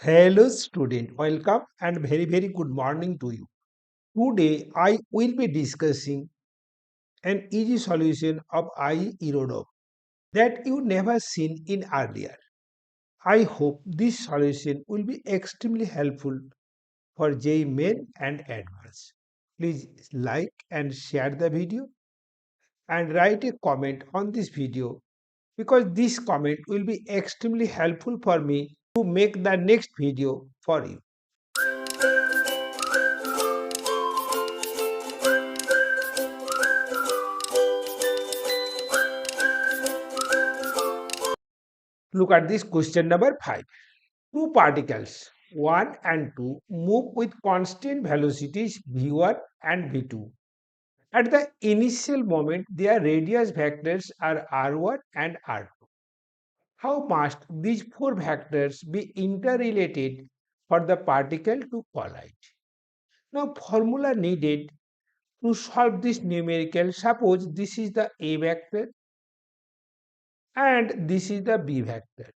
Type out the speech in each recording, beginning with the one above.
Hello student, welcome and very good morning to you. Today I will be discussing an easy solution of I.E IRODOV that you never seen in earlier. I hope this solution will be extremely helpful for JEE Main and Advanced. Please like and share the video and write a comment on this video because this comment will be extremely helpful for me to make the next video for you. Look at this question number 5. Two particles 1 and 2 move with constant velocities v1 and v2. At the initial moment, their radius vectors are r1 and r2. How must these four vectors be interrelated for the particle to collide? Now, formula needed to solve this numerical. Suppose this is the a vector and this is the b vector.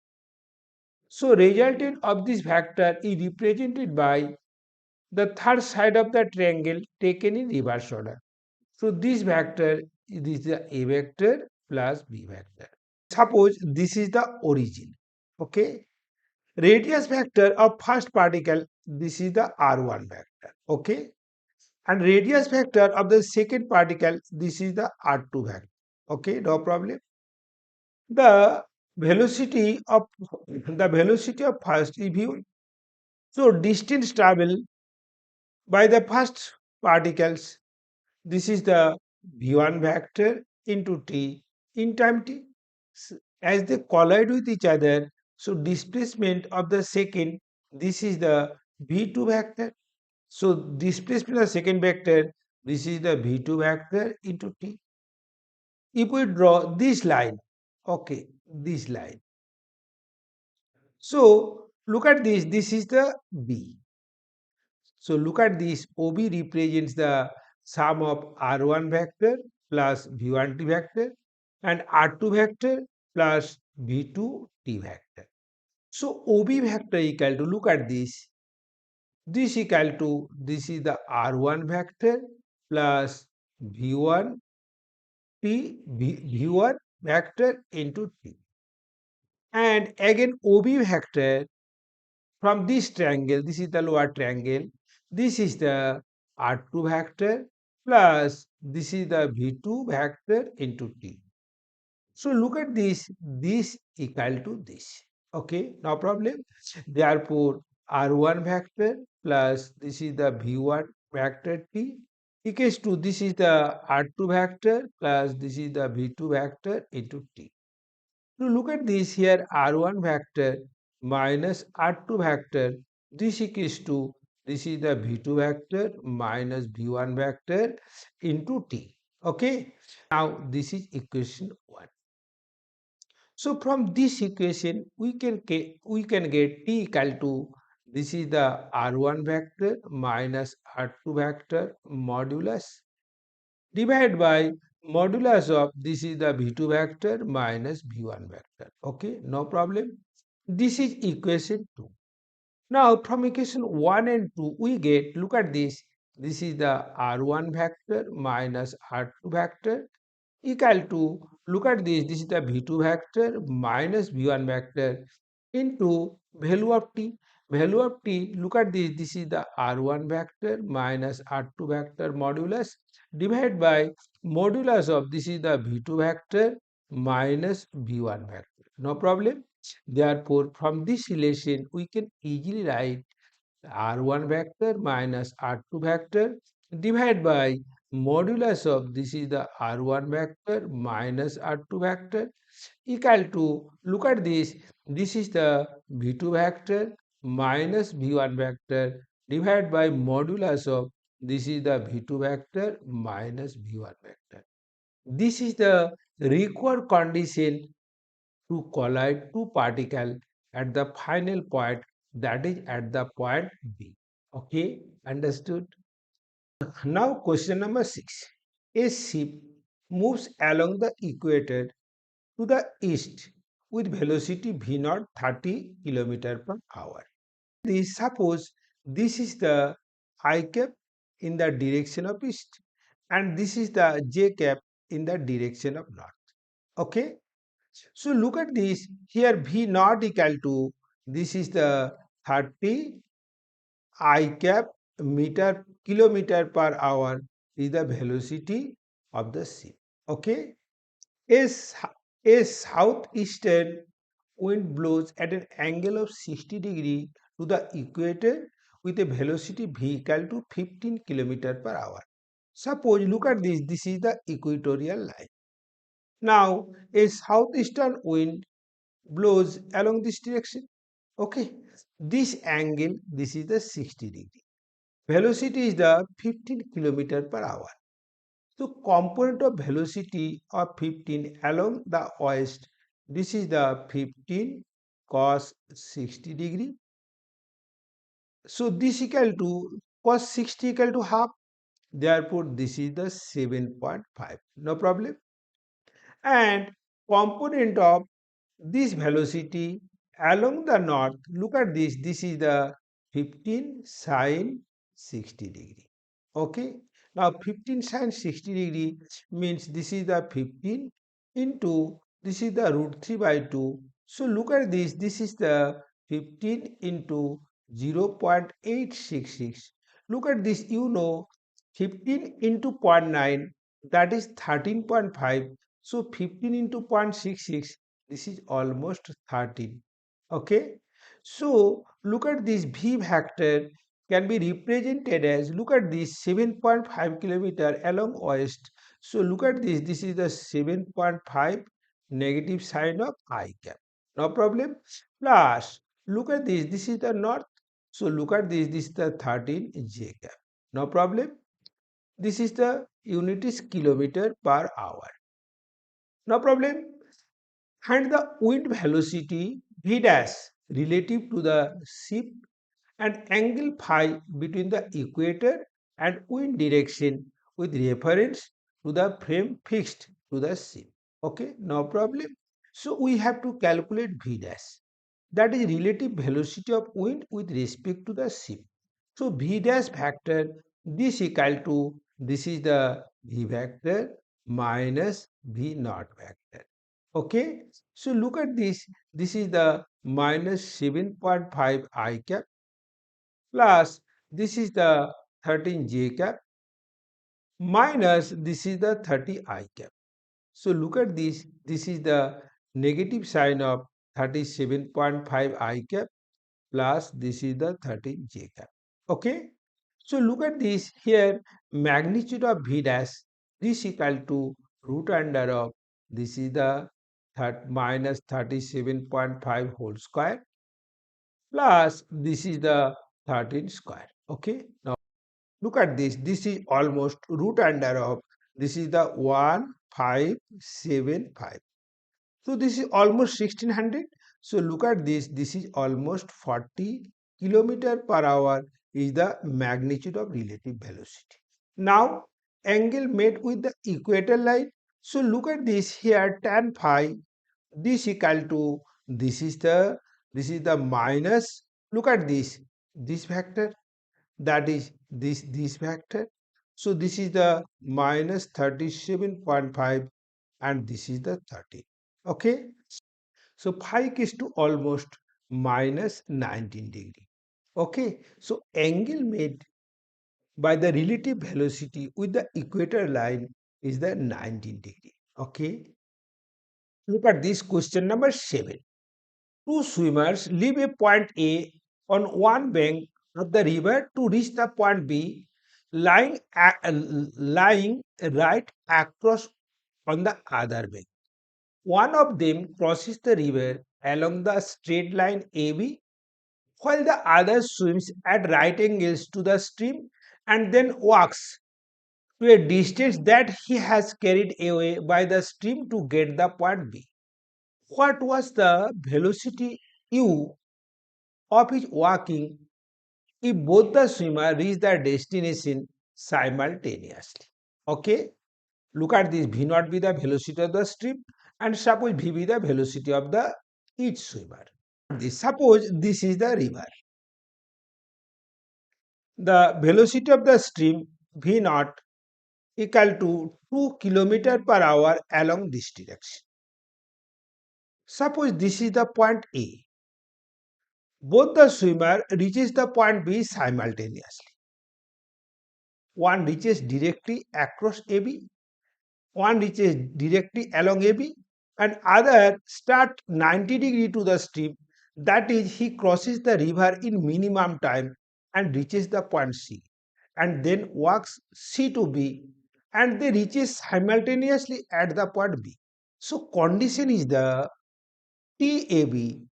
So, resultant of this vector is represented by the third side of the triangle taken in reverse order. So this vector is the a vector plus b vector. Suppose this is the origin. Okay. Radius vector of first particle, this is the r1 vector. Okay. And radius vector of the second particle, this is the r2 vector. Okay, no problem. The velocity of first is v1. So distance travel by the first particles, this is the v1 vector into t in time t. As they collide with each other, so displacement of the second, this is the v2 vector. So displacement of the second vector, this is the v2 vector into t. If we draw this line, okay, this line. So look at this is the b. So look at this, OB represents the sum of R1 vector plus V1t vector and R2 vector plus V2t vector. So OB vector equal to, look at this equal to, this is the R1 vector plus V1t, V1 vector into t. And again OB vector from this triangle, this is the lower triangle, this is the R2 vector plus this is the V2 vector into T. So look at this equal to this. Okay, no problem. Therefore, R1 vector plus this is the V1 vector T equals to, this is the R2 vector plus this is the V2 vector into T. Now look at this here, R1 vector minus R2 vector, this equals to, this is the V2 vector minus V1 vector into T. Okay, now this is equation 1. So from this equation we can get T equal to, this is the R1 vector minus R2 vector modulus divided by modulus of, this is the V2 vector minus V1 vector. Okay, no problem. This is equation 2. Now from equation 1 and 2 we get, look at this is the R1 vector minus R2 vector equal to, look at this is the V2 vector minus V1 vector into value of t. Value of t, look at this is the R1 vector minus R2 vector modulus divided by modulus of, this is the V2 vector minus V1 vector. No problem. Therefore, from this relation, we can easily write R1 vector minus R2 vector divided by modulus of, this is the R1 vector minus R2 vector equal to, look at this is the V2 vector minus V1 vector divided by modulus of, this is the V2 vector minus V1 vector. This is the required condition to collide two particles at the final point, that is at the point B. Okay, understood? Now question number 6. A ship moves along the equator to the east with velocity v0 30 km per hour. This suppose this is the I cap in the direction of east and this is the j cap in the direction of north. Okay. So look at this here v not equal to this is the 30 I cap meter kilometer per hour is the velocity of the ship. Okay. A southeastern wind blows at an angle of 60 degree to the equator with a velocity v equal to 15 kilometer per hour. Suppose look at this is the equatorial line. Now a southeastern wind blows along this direction. Okay, this angle this is the 60 degree. Velocity is the 15 kilometer per hour. So component of velocity of 15 along the west, this is the 15 cos 60 degree. So this equal to cos 60 equal to half. Therefore, this is the 7.5. No problem. And component of this velocity along the north, look at this is the 15 sine 60 degree. Okay. Now 15 sine 60 degree means this is the 15 into this is the root 3 by 2. So look at this is the 15 into 0.866. Look at this, 15 into zero point 0.9, that is 13.5. So 15 into 0.66, this is almost 13. Okay. So look at this v vector can be represented as, look at this 7.5 kilometer along west. So look at this is the 7.5 negative sign of I cap. No problem. Plus, look at this is the north. So look at this is the 13 j cap. No problem. This is the unit is kilometer per hour. No problem. And the wind velocity v dash relative to the ship and angle phi between the equator and wind direction with reference to the frame fixed to the ship. Okay, no problem. So we have to calculate v dash, that is relative velocity of wind with respect to the ship. So v dash vector this equal to this is the v vector minus v naught vector. Okay, so look at this is the minus 7.5 I cap plus this is the 13 j cap minus this is the 30 I cap. So look at this is the negative sign of 37.5 I cap plus this is the 13 j cap. Okay, so look at this here, magnitude of v dash this equal to root under of this is the minus 37.5 whole square plus this is the 13 square. Okay, now look at this is almost root under of this is the 1575. So this is almost 1600. So look at this is almost 40 kilometer per hour is the magnitude of relative velocity. Now angle made with the equator line. So look at this here, tan phi this equal to this is the minus, look at this factor, that is this factor. So this is the minus 37.5 and this is the 30. Okay, so phi is to almost minus 19 degree. Okay, so angle made by the relative velocity with the equator line is the 19 degree. Okay, look at this question number 7. Two swimmers leave a point A on one bank of the river to reach the point B, lying right across on the other bank. One of them crosses the river along the straight line AB, while the other swims at right angles to the stream and then walks to a distance that he has carried away by the stream to get the point B. What was the velocity u of his walking if both the swimmer reach their destination simultaneously? Okay, look at this, v naught be the velocity of the stream and suppose v be the velocity of the each swimmer. Suppose this is the river. The velocity of the stream V naught equal to 2 km per hour along this direction. Suppose this is the point A. Both the swimmer reaches the point B simultaneously. One reaches directly across AB, one reaches directly along AB, and other start 90 degree to the stream. That is, he crosses the river in minimum time and reaches the point C, and then walks C to B, and they reaches simultaneously at the point B. So condition is the TAB,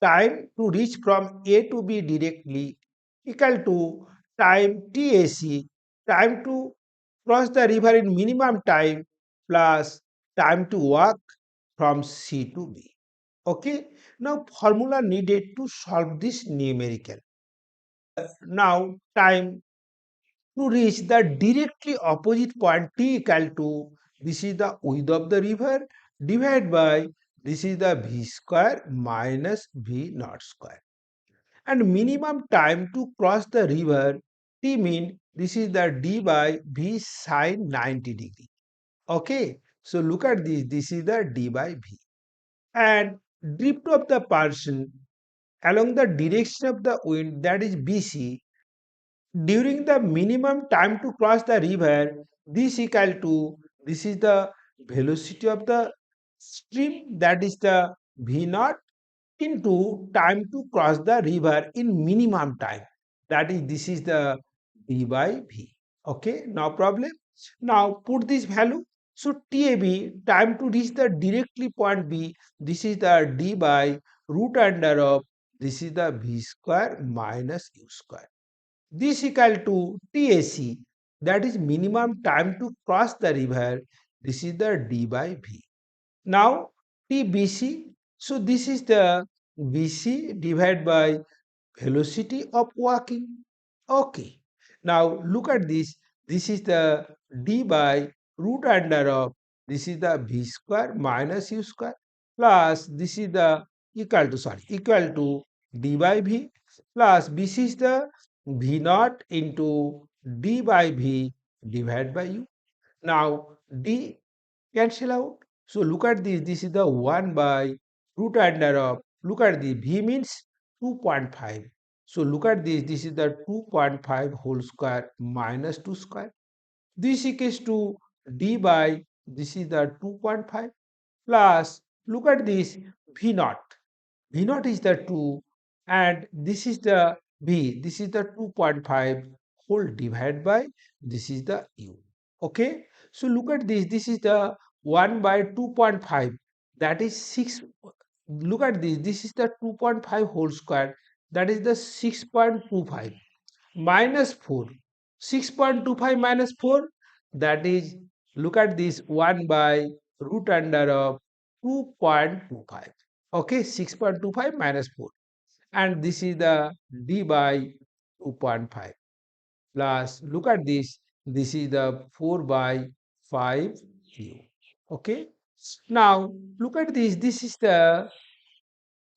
time to reach from A to B directly, equal to time TAC, time to cross the river in minimum time, plus time to walk from C to B. Okay, now formula needed to solve this numerical. Now time to reach the directly opposite point T equal to, this is the width of the river, divided by, this is the V square minus V naught square. And minimum time to cross the river T mean, this is the D by V sine 90 degree. Okay, so look at this is the D by V. And drift of the person along the direction of the wind, that is BC, during the minimum time to cross the river, this equal to, this is the velocity of the stream, that is the V naught, into time to cross the river in minimum time, that is, this is the D by V. Okay, no problem. Now put this value. So TAB, time to reach the directly point B, this is the D by root under of, this is the V square minus U square. This equal to TAC, that is minimum time to cross the river, this is the D by V. Now TBC, so this is the BC divided by velocity of walking. Okay. Now look at this. This is the D by root under of, this is the V square minus U square, plus this is the equal to D by V, plus this is the V naught into D by V divided by U. Now D cancel out. So look at this. This is the 1 by root under of, look at the V means 2.5. So look at this. This is the 2.5 whole square minus 2 square. This equals to D by, this is the 2.5, plus look at this V naught. V naught is the 2, and this is the V, this is the 2.5 whole divided by, this is the U. Okay, so look at this. This is the 1 by 2.5, that is 6. Look at this. This is the 2.5 whole square, that is the 6.25 minus 4. 6.25 minus 4, that is, look at this, 1 by root under of 2.25. Okay, 6.25 minus 4. And this is the D by 2.5, plus look at this is the 4 by 5 U. Okay, now look at this is the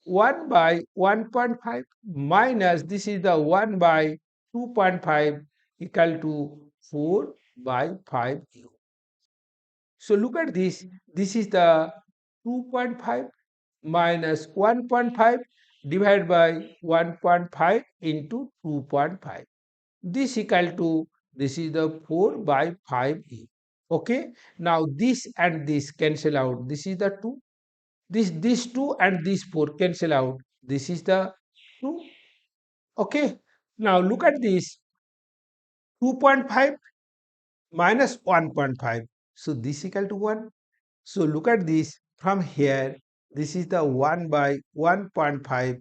1 by 1.5 minus, this is the 1 by 2.5 equal to 4 by 5 U. So look at this is the 2.5 minus 1.5 divided by 1.5 into 2.5. This equal to, this is the 4 by 5 E. Okay. Now this and this cancel out. This is the 2. This 2 and this 4 cancel out. This is the 2. Okay. Now look at this, 2.5 minus 1.5. So this equal to 1. So look at this from here. This is the 1 by 1.5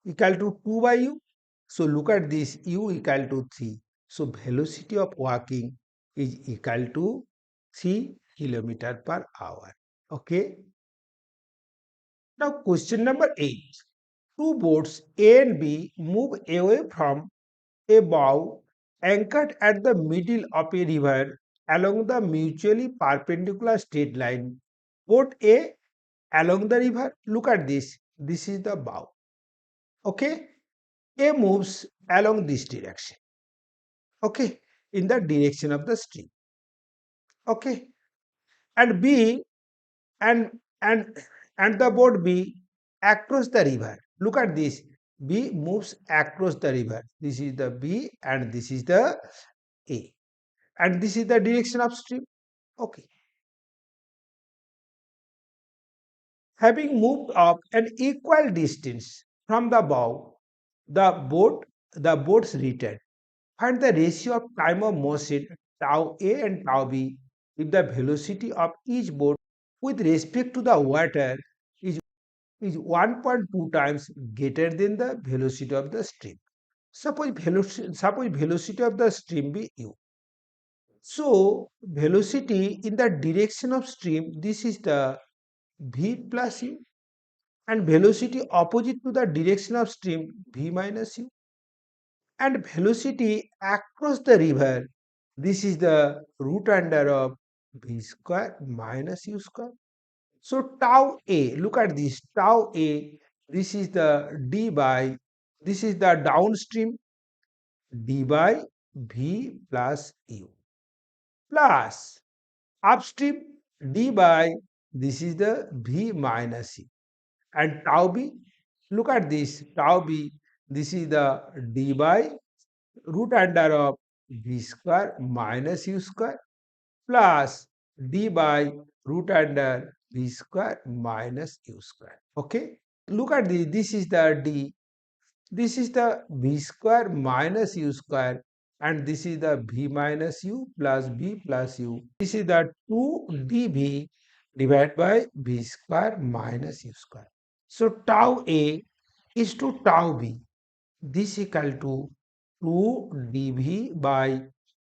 equal to 2 by U. So look at this, U equal to 3. So velocity of walking is equal to 3 kilometer per hour. Okay. Now question number 8. Two boats A and B move away from a bow anchored at the middle of a river along the mutually perpendicular straight line. Boat A along the river. Look at this. This is the bow. Okay. A moves along this direction. okay, in the direction of the stream, okay, and B and and and the boat B across the river. Look at this. B moves across the river. This is the B and this is the A. And this is the direction of stream. Okay. Having moved up an equal distance from the bow, the boats return. Find the ratio of time of motion tau A and tau B if the velocity of each boat with respect to the water is is 1.2 times greater than the velocity of the stream. Suppose velocity of the stream be u. So velocity in the direction of stream, this is the v plus u, and velocity opposite to the direction of stream, v minus u, and velocity across the river, this is the root under of v square minus u square. So tau A, look at this, tau A, this is the d by, this is the downstream d by v plus u, plus upstream d by, this is the v minus u, and tau B, look at this, tau B, this is the d by root under of v square minus u square, plus d by root under v square minus u square. Okay. Look at this. This is the d. This is the v square minus u square, and this is the v minus u plus b plus u. This is the 2dv divided by v square minus u square. So tau a is to tau b. This equal to 2 dv by,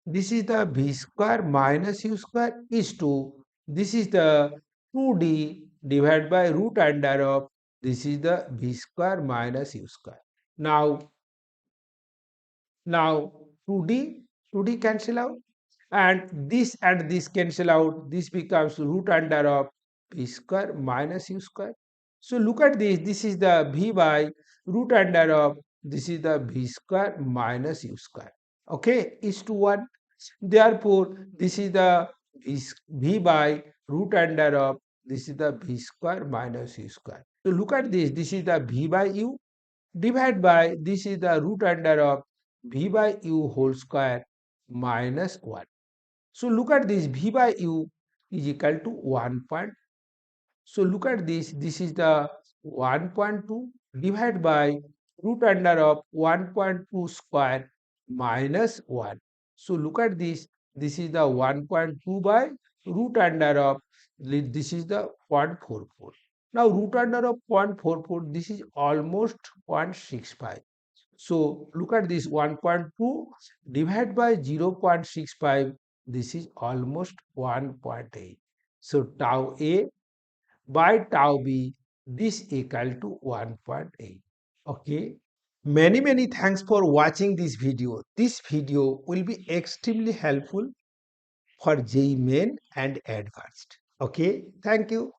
this is the v square minus u square is to, this is the 2d divided by root under of, this is the v square minus u square. Now 2d cancel out, and this cancel out, this becomes root under of v square minus u square. So look at this, this is the v by root under of, this is the v square minus u square, okay, is to 1. Therefore this is the v by root under of, this is the v square minus u square. So look at this is the v by u divided by, this is the root under of v by u whole square minus 1. So look at this, v by u is equal to 1. So look at this is the 1.2 divided by root under of 1.2 square minus 1. So look at this is the 1.2 by root under of, this is the 0.44. Now root under of 0.44, this is almost 0.65. So look at this, 1.2 divided by 0.65, this is almost 1.8. So tau A by tau B, this equal to 1.8. Okay. Many thanks for watching this video. This video will be extremely helpful for JEE Main and Advanced. Okay. Thank you.